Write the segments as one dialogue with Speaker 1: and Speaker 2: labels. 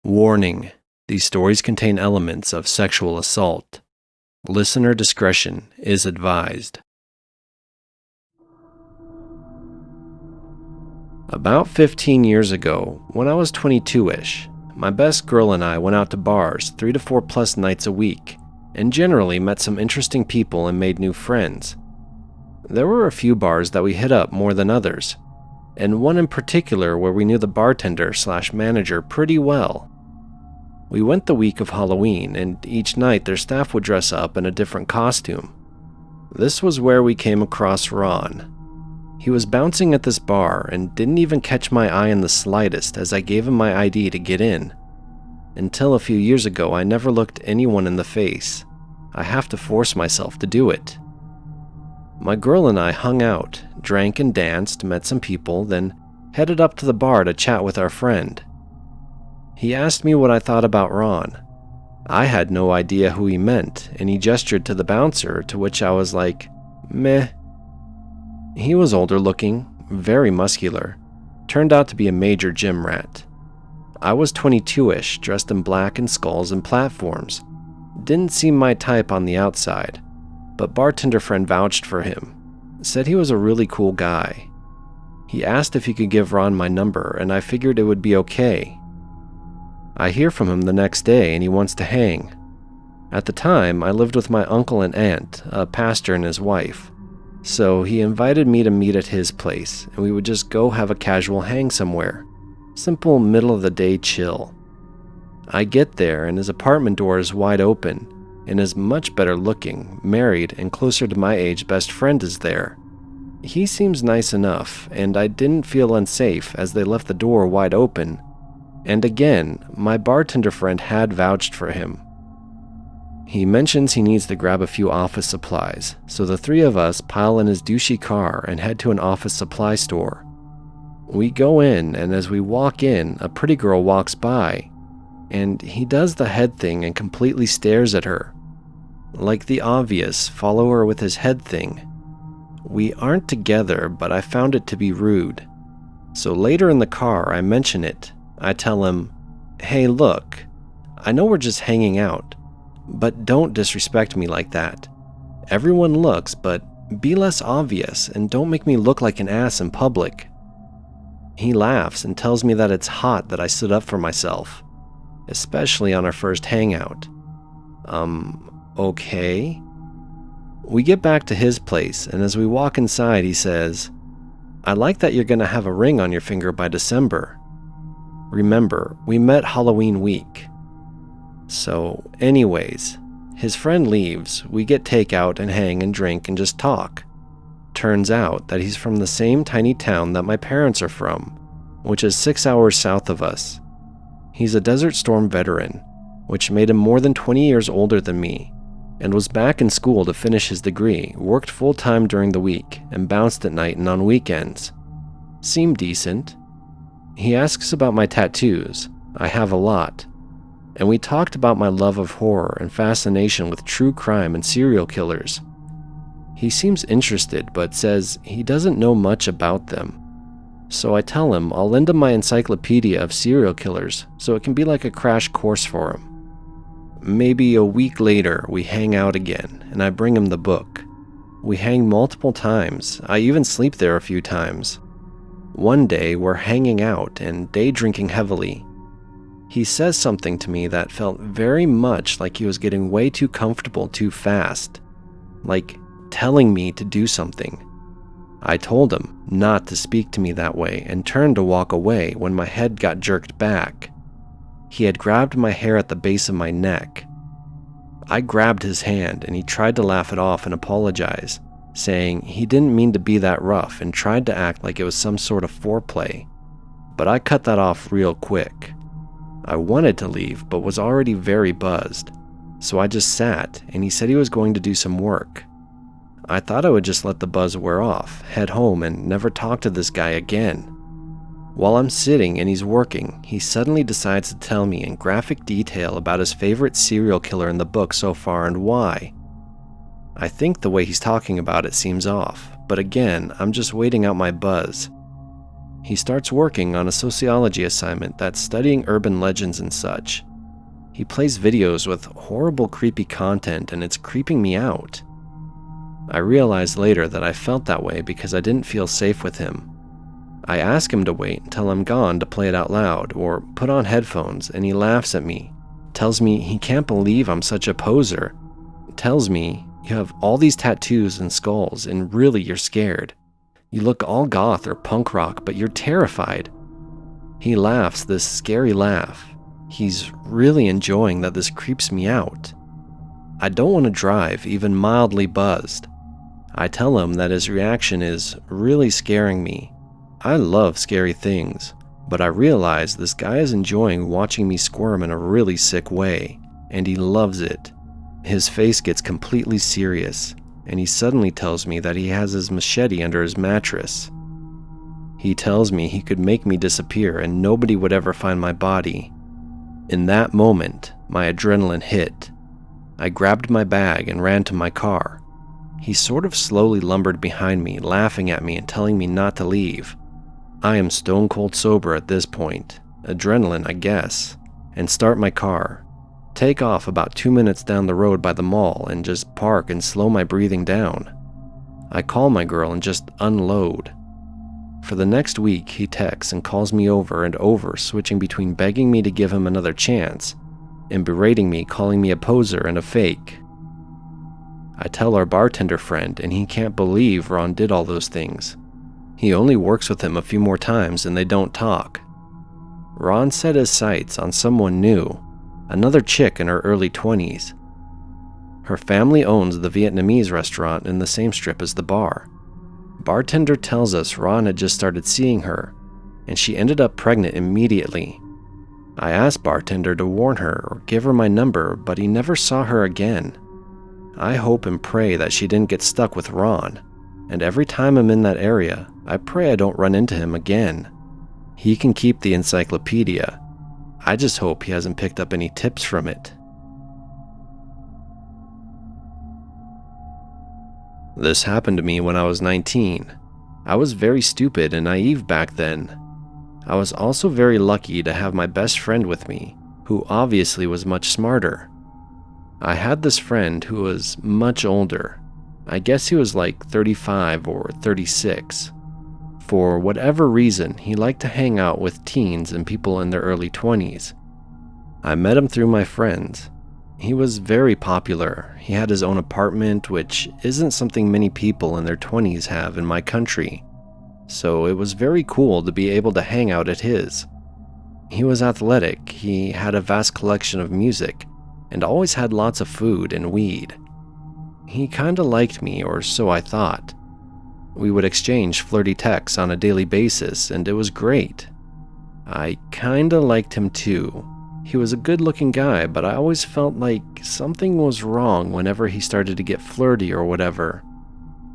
Speaker 1: Warning: these stories contain elements of sexual assault. Listener discretion is advised. About 15 years ago, when I was 22-ish, my best girl and I went out to bars 3 to 4 plus nights a week, and generally met some interesting people and made new friends. There were a few bars that we hit up more than others, and one in particular where we knew the bartender/manager pretty well. We went the week of Halloween, and each night their staff would dress up in a different costume. This was where we came across Ron. He was bouncing at this bar and didn't even catch my eye in the slightest as I gave him my ID to get in. Until a few years ago, I never looked anyone in the face. I have to force myself to do it. My girl and I hung out, drank and danced, met some people, then headed up to the bar to chat with our friend. He asked me what I thought about Ron. I had no idea who he meant, and he gestured to the bouncer, to which I was like, meh. He was older looking, very muscular, turned out to be a major gym rat. I was 22-ish, dressed in black and skulls and platforms. Didn't seem my type on the outside, but bartender friend vouched for him, said he was a really cool guy. He asked if he could give Ron my number, and I figured it would be okay. I hear from him the next day and he wants to hang. At the time, I lived with my uncle and aunt, a pastor and his wife. So he invited me to meet at his place, and we would just go have a casual hang somewhere. Simple middle-of-the-day chill. I get there and his apartment door is wide open, and his much better looking, married, and closer to my age best friend is there. He seems nice enough, and I didn't feel unsafe as they left the door wide open. And again, my bartender friend had vouched for him. He mentions he needs to grab a few office supplies, so the three of us pile in his douchey car and head to an office supply store. We go in, and as we walk in, a pretty girl walks by, and he does the head thing and completely stares at her. Like the obvious, follow her with his head thing. We aren't together, but I found it to be rude. So later in the car, I mention it. I tell him, hey look, I know we're just hanging out, but don't disrespect me like that. Everyone looks, but be less obvious and don't make me look like an ass in public. He laughs and tells me that it's hot that I stood up for myself, especially on our first hangout. Okay? We get back to his place, and as we walk inside, he says, I like that you're gonna have a ring on your finger by December. Remember, we met Halloween week. So, anyways, his friend leaves, we get takeout and hang and drink and just talk. Turns out that he's from the same tiny town that my parents are from, which is 6 hours south of us. He's a Desert Storm veteran, which made him more than 20 years older than me, and was back in school to finish his degree, worked full-time during the week, and bounced at night and on weekends. Seemed decent. He asks about my tattoos. I have a lot. And we talked about my love of horror and fascination with true crime and serial killers. He seems interested, but says he doesn't know much about them. So I tell him I'll lend him my encyclopedia of serial killers, so it can be like a crash course for him. Maybe a week later, we hang out again, and I bring him the book. We hang multiple times. I even sleep there a few times. One day, we're hanging out and day drinking heavily. He says something to me that felt very much like he was getting way too comfortable too fast. Like telling me to do something. I told him not to speak to me that way and turned to walk away when my head got jerked back. He had grabbed my hair at the base of my neck. I grabbed his hand and he tried to laugh it off and apologize, saying he didn't mean to be that rough and tried to act like it was some sort of foreplay. But I cut that off real quick. I wanted to leave, but was already very buzzed, so I just sat, and he said he was going to do some work. I thought I would just let the buzz wear off, head home, and never talk to this guy again. While I'm sitting and he's working, he suddenly decides to tell me in graphic detail about his favorite serial killer in the book so far and why. I think the way he's talking about it seems off, but again, I'm just waiting out my buzz. He starts working on a sociology assignment that's studying urban legends and such. He plays videos with horrible creepy content and it's creeping me out. I realized later that I felt that way because I didn't feel safe with him. I ask him to wait until I'm gone to play it out loud or put on headphones, and he laughs at me, tells me he can't believe I'm such a poser, tells me, "You have all these tattoos and skulls and really you're scared. You look all goth or punk rock, but you're terrified." He laughs this scary laugh. He's really enjoying that this creeps me out. I don't want to drive, even mildly buzzed. I tell him that his reaction is really scaring me. I love scary things, but I realize this guy is enjoying watching me squirm in a really sick way, and he loves it. His face gets completely serious, and he suddenly tells me that he has his machete under his mattress. He tells me he could make me disappear and nobody would ever find my body. In that moment, my adrenaline hit. I grabbed my bag and ran to my car. He sort of slowly lumbered behind me, laughing at me and telling me not to leave. I am stone cold sober at this point, adrenaline I guess, and start my car. Take off about 2 minutes down the road by the mall and just park and slow my breathing down. I call my girl and just unload. For the next week, he texts and calls me over and over, switching between begging me to give him another chance and berating me, calling me a poser and a fake. I tell our bartender friend, and he can't believe Ron did all those things. He only works with him a few more times and they don't talk. Ron set his sights on someone new, another chick in her early 20s. Her family owns the Vietnamese restaurant in the same strip as the bar. Bartender tells us Ron had just started seeing her, and she ended up pregnant immediately. I asked bartender to warn her or give her my number, but he never saw her again. I hope and pray that she didn't get stuck with Ron, and every time I'm in that area, I pray I don't run into him again. He can keep the encyclopedia. I just hope he hasn't picked up any tips from it. This happened to me when I was 19. I was very stupid and naive back then. I was also very lucky to have my best friend with me, who obviously was much smarter. I had this friend who was much older. I guess he was like 35 or 36. For whatever reason, he liked to hang out with teens and people in their early 20s. I met him through my friends. He was very popular. He had his own apartment, which isn't something many people in their 20s have in my country. So it was very cool to be able to hang out at his. He was athletic, he had a vast collection of music, and always had lots of food and weed. He kinda liked me, or so I thought. We would exchange flirty texts on a daily basis, and it was great. I kinda liked him too. He was a good-looking guy, but I always felt like something was wrong whenever he started to get flirty or whatever.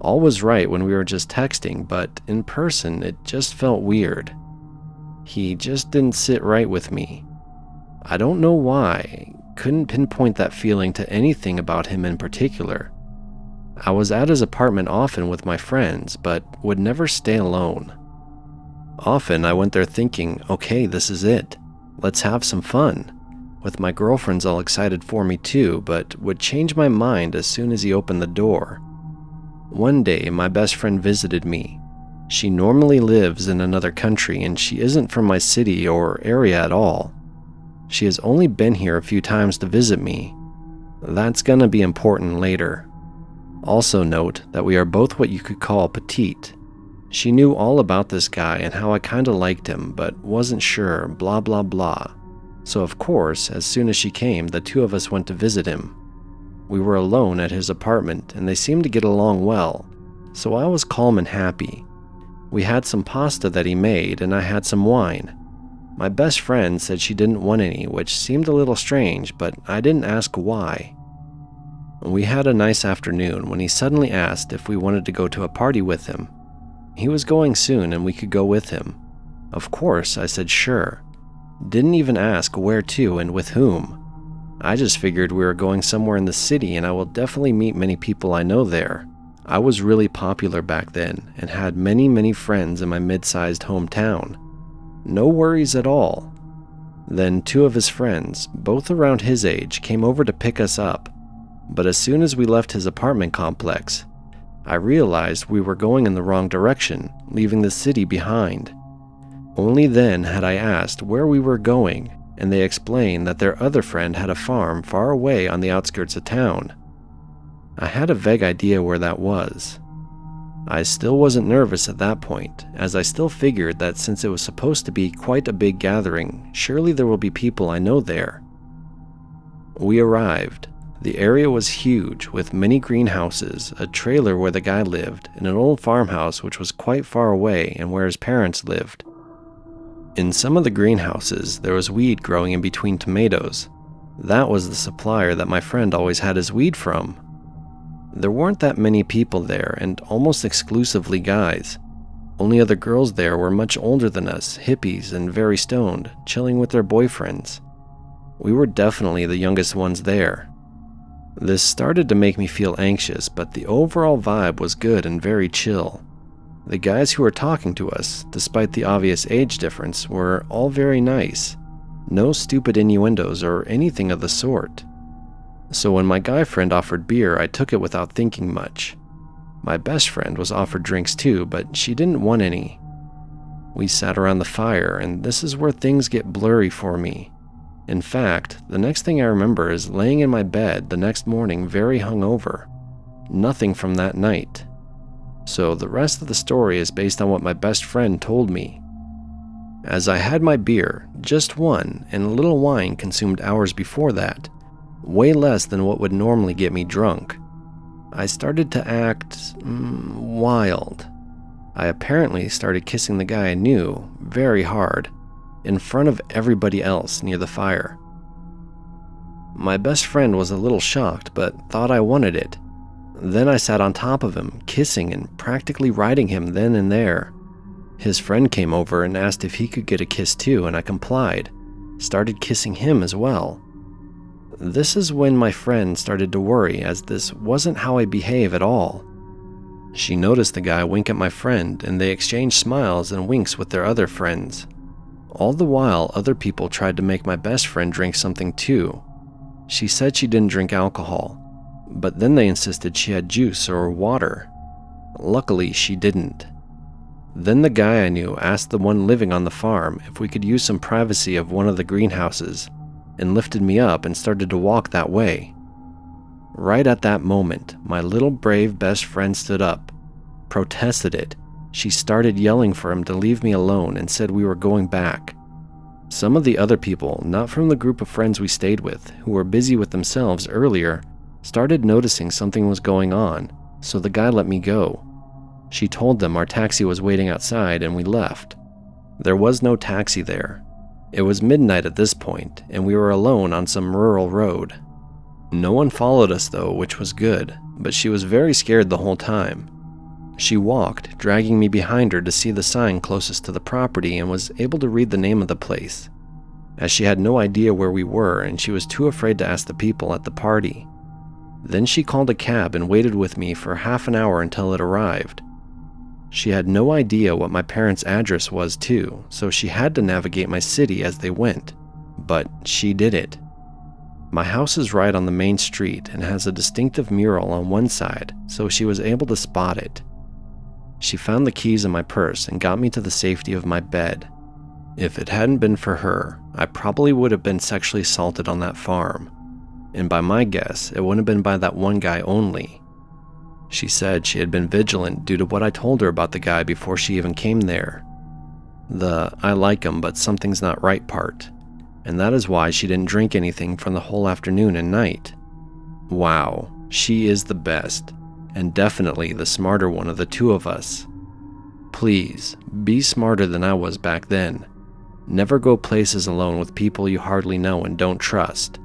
Speaker 1: All was right when we were just texting, but in person it just felt weird. He just didn't sit right with me. I don't know why, couldn't pinpoint that feeling to anything about him in particular. I was at his apartment often with my friends, but would never stay alone. Often I went there thinking, okay, this is it. Let's have some fun. With my girlfriends all excited for me too, but would change my mind as soon as he opened the door. One day, my best friend visited me. She normally lives in another country and she isn't from my city or area at all. She has only been here a few times to visit me. That's gonna be important later. Also note that we are both what you could call petite. She knew all about this guy and how I kinda liked him, but wasn't sure, blah blah blah. So of course, as soon as she came, the two of us went to visit him. We were alone at his apartment and they seemed to get along well, so I was calm and happy. We had some pasta that he made and I had some wine. My best friend said she didn't want any, which seemed a little strange, but I didn't ask why. We had a nice afternoon when he suddenly asked if we wanted to go to a party with him. He was going soon and we could go with him. Of course, I said sure. Didn't even ask where to and with whom. I just figured we were going somewhere in the city and I will definitely meet many people I know there. I was really popular back then and had many friends in my mid-sized hometown. No worries at all. Then 2 of his friends, both around his age, came over to pick us up, but as soon as we left his apartment complex, I realized we were going in the wrong direction, leaving the city behind. Only then had I asked where we were going, and they explained that their other friend had a farm far away on the outskirts of town. I had a vague idea where that was. I still wasn't nervous at that point, as I still figured that since it was supposed to be quite a big gathering, surely there will be people I know there. We arrived. The area was huge, with many greenhouses, a trailer where the guy lived, and an old farmhouse which was quite far away and where his parents lived. In some of the greenhouses, there was weed growing in between tomatoes. That was the supplier that my friend always had his weed from. There weren't that many people there, and almost exclusively guys. Only other girls there were much older than us, hippies and very stoned, chilling with their boyfriends. We were definitely the youngest ones there. This started to make me feel anxious, but the overall vibe was good and very chill. The guys who were talking to us, despite the obvious age difference, were all very nice. No stupid innuendos or anything of the sort. So when my guy friend offered beer, I took it without thinking much. My best friend was offered drinks too, but she didn't want any. We sat around the fire, and this is where things get blurry for me. In fact, the next thing I remember is laying in my bed the next morning very hungover. Nothing from that night. So the rest of the story is based on what my best friend told me. As I had my beer, just one, and a little wine consumed hours before that, way less than what would normally get me drunk, I started to act wild. I apparently started kissing the guy I knew very hard, in front of everybody else near the fire. My best friend was a little shocked, but thought I wanted it. Then I sat on top of him, kissing and practically riding him then and there. His friend came over and asked if he could get a kiss too, and I complied, started kissing him as well. This is when my friend started to worry, as this wasn't how I behave at all. She noticed the guy wink at my friend, and they exchanged smiles and winks with their other friends. All the while, other people tried to make my best friend drink something too. She said she didn't drink alcohol, but then they insisted she had juice or water. Luckily, she didn't. Then the guy I knew asked the one living on the farm if we could use some privacy of one of the greenhouses, and lifted me up and started to walk that way. Right at that moment, my little brave best friend stood up, protested it. She started yelling for him to leave me alone and said we were going back. Some of the other people, not from the group of friends we stayed with, who were busy with themselves earlier, started noticing something was going on, so the guy let me go. She told them our taxi was waiting outside and we left. There was no taxi there. It was midnight at this point, and we were alone on some rural road. No one followed us though, which was good, but she was very scared the whole time. She walked, dragging me behind her to see the sign closest to the property, and was able to read the name of the place, as she had no idea where we were and she was too afraid to ask the people at the party. Then she called a cab and waited with me for half an hour until it arrived. She had no idea what my parents' address was too, so she had to navigate my city as they went, but she did it. My house is right on the main street and has a distinctive mural on one side, so she was able to spot it. She found the keys in my purse and got me to the safety of my bed. If it hadn't been for her, I probably would have been sexually assaulted on that farm. And by my guess, it wouldn't have been by that one guy only. She said she had been vigilant due to what I told her about the guy before she even came there. The "I like him but something's not right" part. And that is why she didn't drink anything from the whole afternoon and night. Wow, she is the best. And definitely the smarter one of the two of us. Please, be smarter than I was back then. Never go places alone with people you hardly know and don't trust.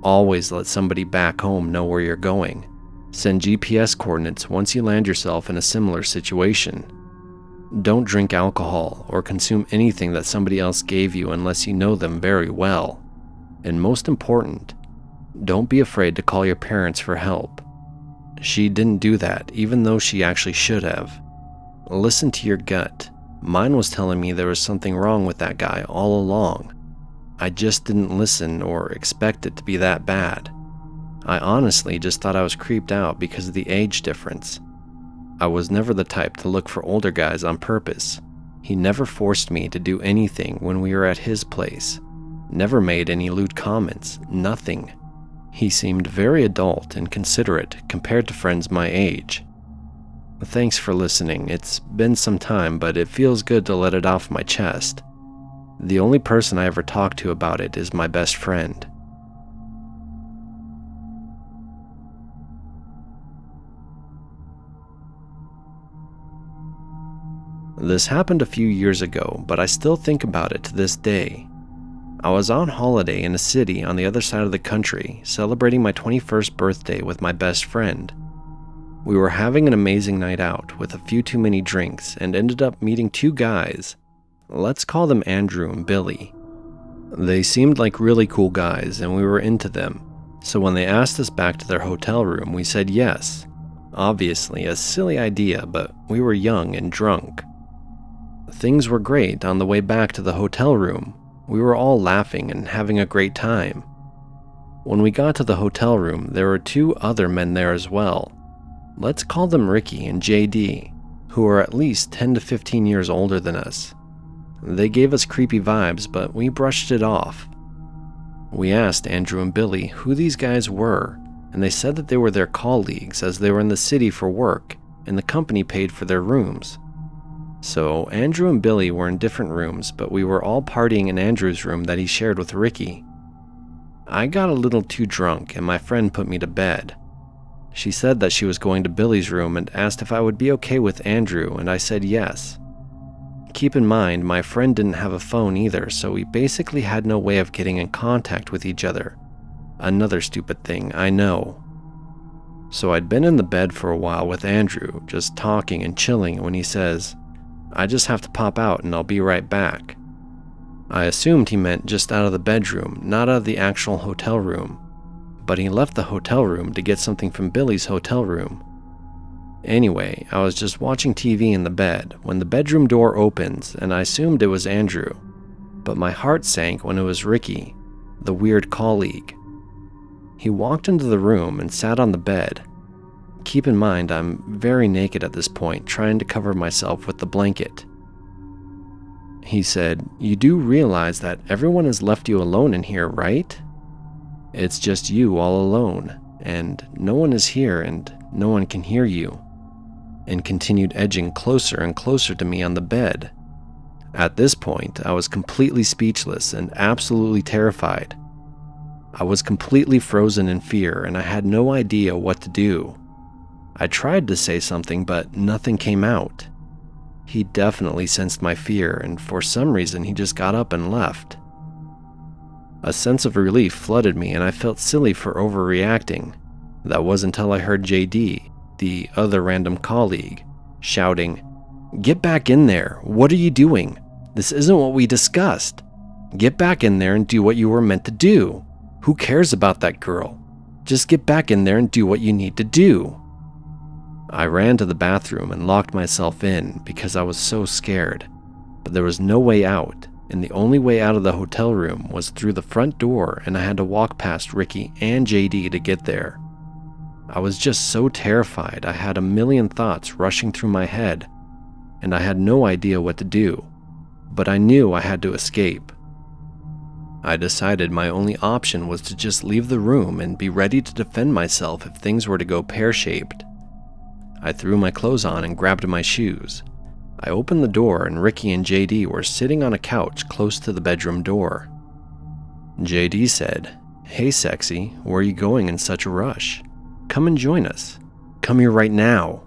Speaker 1: Always let somebody back home know where you're going. Send GPS coordinates once you land yourself in a similar situation. Don't drink alcohol or consume anything that somebody else gave you unless you know them very well. And most important, don't be afraid to call your parents for help. She didn't do that, even though she actually should have. Listen to your gut. Mine was telling me there was something wrong with that guy all along. I just didn't listen or expect it to be that bad. I honestly just thought I was creeped out because of the age difference. I was never the type to look for older guys on purpose. He never forced me to do anything when we were at his place. Never made any lewd comments, nothing. He seemed very adult and considerate compared to friends my age. Thanks for listening. It's been some time, but it feels good to let it off my chest. The only person I ever talk to about it is my best friend. This happened a few years ago, but I still think about it to this day. I was on holiday in a city on the other side of the country, celebrating my 21st birthday with my best friend. We were having an amazing night out with a few too many drinks and ended up meeting two guys. Let's call them Andrew and Billy. They seemed like really cool guys and we were into them, so when they asked us back to their hotel room, we said yes. Obviously a silly idea, but we were young and drunk. Things were great on the way back to the hotel room. We were all laughing and having a great time. When we got to the hotel room, there were two other men there as well. Let's call them Ricky and JD, who are at least 10 to 15 years older than us. They gave us creepy vibes, but we brushed it off. We asked Andrew and Billy who these guys were, and they said that they were their colleagues as they were in the city for work, and the company paid for their rooms. So Andrew and Billy were in different rooms, but we were all partying in Andrew's room that he shared with Ricky. I got a little too drunk and my friend put me to bed. She said that she was going to Billy's room and asked if I would be okay with Andrew, and I said yes. Keep in mind, my friend didn't have a phone either, so we basically had no way of getting in contact with each other. Another stupid thing, I know. So I'd been in the bed for a while with Andrew, just talking and chilling, when he says, "I just have to pop out and I'll be right back." I assumed he meant just out of the bedroom, not out of the actual hotel room. But he left the hotel room to get something from Billy's hotel room. Anyway, I was just watching TV in the bed when the bedroom door opens and I assumed it was Andrew. But my heart sank when it was Ricky, the weird colleague. He walked into the room and sat on the bed. Keep in mind, I'm very naked at this point, trying to cover myself with the blanket. He said, "You do realize that everyone has left you alone in here, right? It's just you all alone, and no one is here and no one can hear you," and continued edging closer and closer to me on the bed. At this point, I was completely speechless and absolutely terrified. I was completely frozen in fear and I had no idea what to do. I tried to say something, but nothing came out. He definitely sensed my fear, and for some reason he just got up and left. A sense of relief flooded me and I felt silly for overreacting. That was until I heard JD, the other random colleague, shouting, "Get back in there! What are you doing? This isn't what we discussed. Get back in there and do what you were meant to do. Who cares about that girl? Just get back in there and do what you need to do." I ran to the bathroom and locked myself in because I was so scared, but there was no way out, and the only way out of the hotel room was through the front door, and I had to walk past Ricky and JD to get there. I was just so terrified. I had a million thoughts rushing through my head, and I had no idea what to do, but I knew I had to escape. I decided my only option was to just leave the room and be ready to defend myself if things were to go pear-shaped. I threw my clothes on and grabbed my shoes. I opened the door and Ricky and JD were sitting on a couch close to the bedroom door. JD said, "Hey sexy, where are you going in such a rush? Come and join us. Come here right now."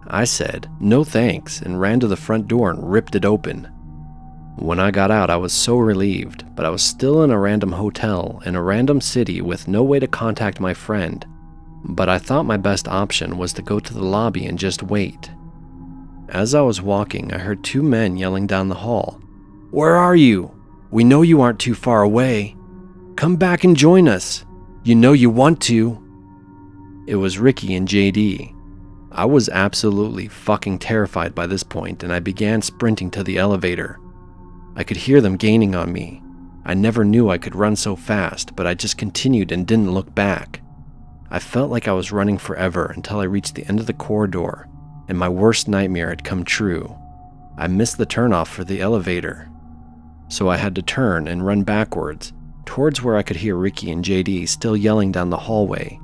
Speaker 1: I said, "No thanks," and ran to the front door and ripped it open. When I got out, I was so relieved, but I was still in a random hotel in a random city with no way to contact my friend. But I thought my best option was to go to the lobby and just wait. As I was walking, I heard two men yelling down the hall, "Where are you? We know you aren't too far away. Come back and join us. You know you want to." It was Ricky and JD. I was absolutely fucking terrified by this point, and I began sprinting to the elevator. I could hear them gaining on me. I never knew I could run so fast, but I just continued and didn't look back. I felt like I was running forever until I reached the end of the corridor, and my worst nightmare had come true. I missed the turnoff for the elevator, so I had to turn and run backwards, towards where I could hear Ricky and JD still yelling down the hallway.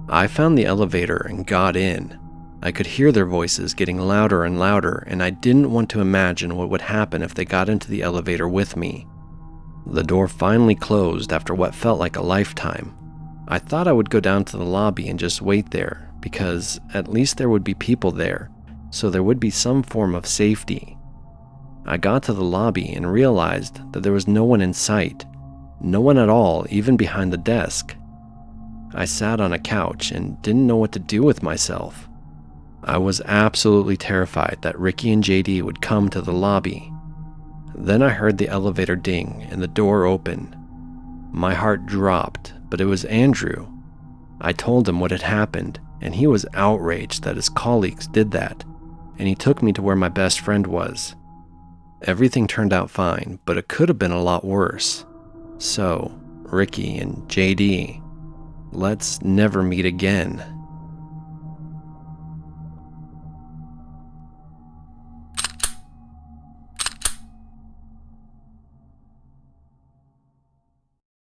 Speaker 1: I found the elevator and got in. I could hear their voices getting louder and louder, and I didn't want to imagine what would happen if they got into the elevator with me. The door finally closed after what felt like a lifetime. I thought I would go down to the lobby and just wait there, because at least there would be people there, so there would be some form of safety. I got to the lobby and realized that there was no one in sight. No one at all, even behind the desk. I sat on a couch and didn't know what to do with myself. I was absolutely terrified that Ricky and JD would come to the lobby. Then I heard the elevator ding and the door open. My heart dropped, but it was Andrew. I told him what had happened, and he was outraged that his colleagues did that, and he took me to where my best friend was. Everything turned out fine, but it could have been a lot worse. So, Ricky and JD, let's never meet again.